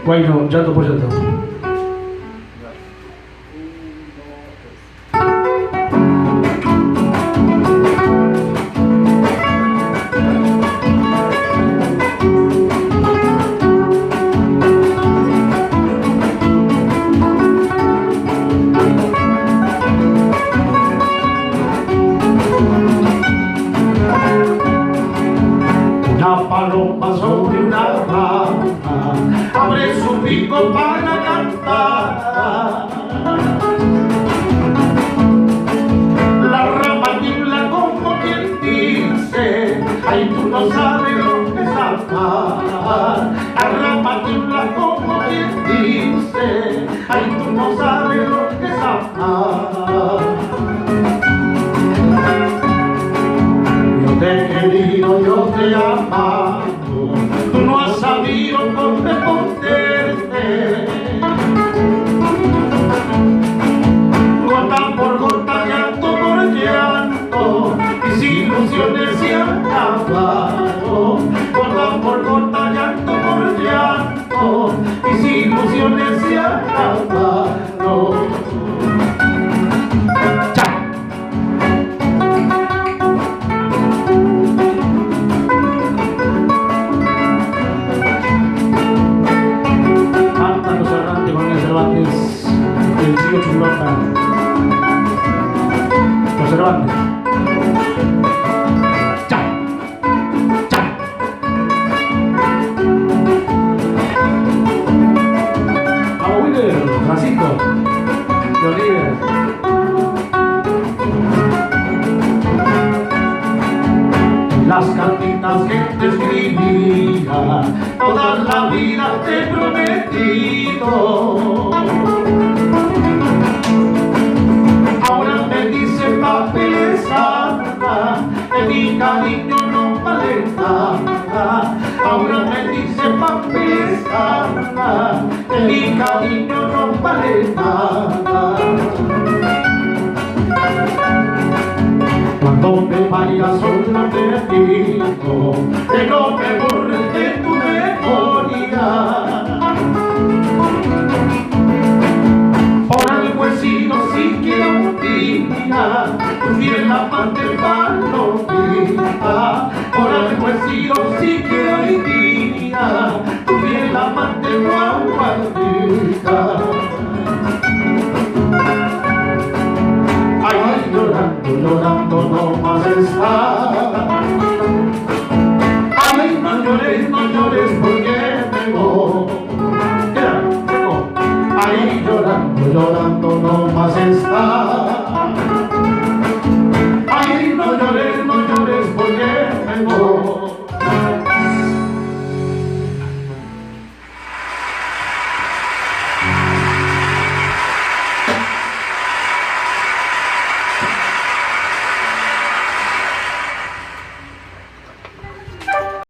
Guayno, llanto por llanto. Una paloma sobre una rama abre su pico para cantar. La rama tiembla como quien dice: ay, tú no sabes lo que es amar. La rama tiembla como quien dice: ay, tú no sabes lo que es amar. Yo te he querido, yo te he amado, tú no has sabido corresponderte. Gota por gota, llanto por llanto, mis ilusiones se han acabado. Gota por gota, llanto por llanto, mis ilusiones se han acabado. El tío Chulota, los Cervantes. ¡Cha! ¡Cha! Vamos, Wilder, Francisco, de Oliver. Las cartitas que te escribía, toda la vida te he prometido. Ahora me dicen papeles anda, que mi cariño no vale nada. Ahora me dicen papeles anda, que mi cariño no vale nada. Cuando me vayas solo te digo que no me borres de tu memoria. Por algo he sido siquiera un día tu fiel amante palomita. Por algo he sido siquiera un día tu fiel amante palomita. Ay, llorando, llorando no más está. Ay, no llores por